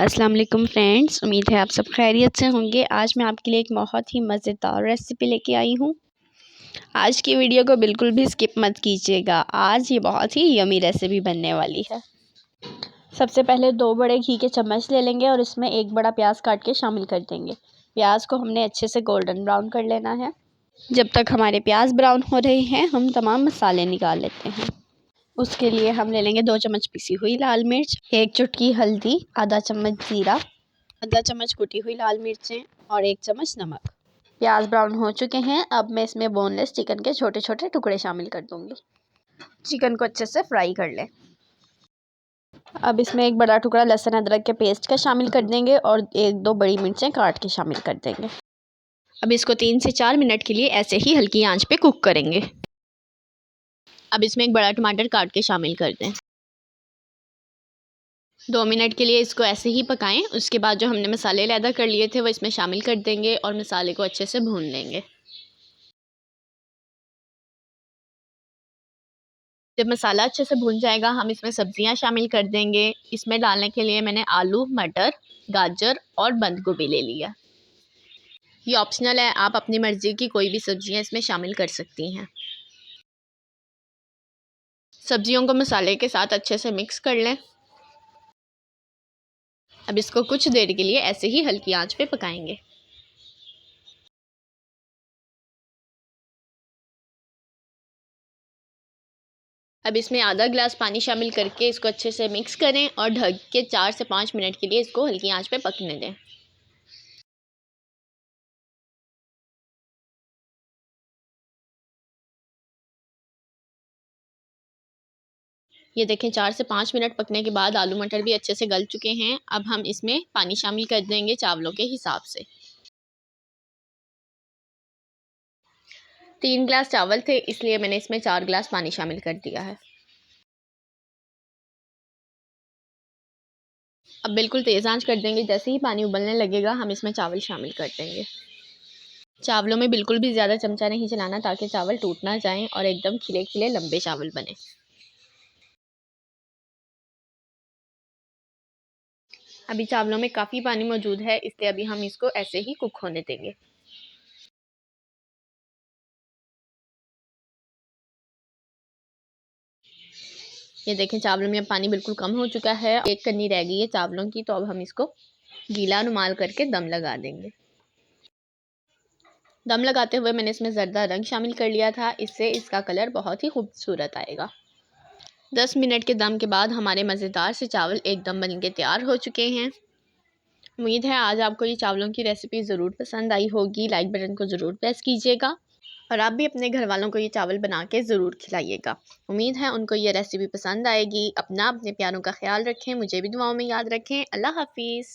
अस्सलाम वालेकुम फ्रेंड्स, उम्मीद है आप सब खैरियत से होंगे। आज मैं आपके लिए एक बहुत ही मज़ेदार रेसिपी लेके आई हूँ। आज की वीडियो को बिल्कुल भी स्किप मत कीजिएगा। आज ये बहुत ही यमी रेसिपी बनने वाली है। सबसे पहले 2 बड़े घी के चम्मच ले लेंगे और इसमें 1 बड़ा प्याज काट के शामिल कर देंगे। प्याज को हमने अच्छे से गोल्डन ब्राउन कर लेना है। जब तक हमारे प्याज ब्राउन हो रहे हैं हम तमाम मसाले निकाल लेते हैं। उसके लिए हम ले लेंगे 2 चम्मच पिसी हुई लाल मिर्च, 1 चुटकी हल्दी, आधा चम्मच ज़ीरा, आधा चम्मच कुटी हुई लाल मिर्चें और 1 चम्मच नमक। प्याज ब्राउन हो चुके हैं। अब मैं इसमें बोनलेस चिकन के छोटे छोटे टुकड़े शामिल कर दूंगी। चिकन को अच्छे से फ्राई कर लें। अब इसमें 1 बड़ा टुकड़ा लहसुन अदरक के पेस्ट का शामिल कर देंगे और 1-2 बड़ी मिर्चें काट के शामिल कर देंगे। अब इसको 3 से 4 मिनट के लिए ऐसे ही हल्की आंच पे कुक करेंगे। अब इसमें 1 बड़ा टमाटर काट के शामिल कर दें। 2 मिनट के लिए इसको ऐसे ही पकाएं। उसके बाद जो हमने मसाले अलहदा कर लिए थे वो इसमें शामिल कर देंगे और मसाले को अच्छे से भून लेंगे। जब मसाला अच्छे से भून जाएगा हम इसमें सब्जियां शामिल कर देंगे। इसमें डालने के लिए मैंने आलू, मटर, गाजर और बंद गोभी ले लिया। ये ऑप्शनल है, आप अपनी मर्जी की कोई भी सब्जियां इसमें शामिल कर सकती हैं। सब्जियों को मसाले के साथ अच्छे से मिक्स कर लें। अब इसको कुछ देर के लिए ऐसे ही हल्की आंच पे पकाएंगे। अब इसमें आधा गिलास पानी शामिल करके इसको अच्छे से मिक्स करें और ढक के 4 से 5 मिनट के लिए इसको हल्की आंच पे पकने दें। ये देखें 4 से 5 मिनट पकने के बाद आलू मटर भी अच्छे से गल चुके हैं। अब हम इसमें पानी शामिल कर देंगे चावलों के हिसाब से। 3 गिलास चावल थे इसलिए मैंने इसमें 4 गिलास पानी शामिल कर दिया है। अब बिल्कुल तेज़ आंच कर देंगे। जैसे ही पानी उबलने लगेगा हम इसमें चावल शामिल कर देंगे। चावलों में बिल्कुल भी ज़्यादा चमचा नहीं चलाना ताकि चावल टूट ना जाएं और एकदम खिले खिले लंबे चावल बने। अभी चावलों में काफ़ी पानी मौजूद है इसलिए अभी हम इसको ऐसे ही कुक होने देंगे। ये देखें चावलों में अब पानी बिल्कुल कम हो चुका है। 1 कन्नी रह गई है चावलों की, तो अब हम इसको गीला रुमाल करके दम लगा देंगे। दम लगाते हुए मैंने इसमें ज़र्दा रंग शामिल कर लिया था, इससे इसका कलर बहुत ही खूबसूरत आएगा। 10 मिनट के दम के बाद हमारे मज़ेदार से चावल एकदम बन के तैयार हो चुके हैं। उम्मीद है आज आपको ये चावलों की रेसिपी ज़रूर पसंद आई होगी। लाइक बटन को ज़रूर प्रेस कीजिएगा और आप भी अपने घर वालों को ये चावल बना के ज़रूर खिलाइएगा। उम्मीद है उनको ये रेसिपी पसंद आएगी। अपना अपने प्यारों का ख्याल रखें, मुझे भी दुआओं में याद रखें। अल्लाह हाफिज़।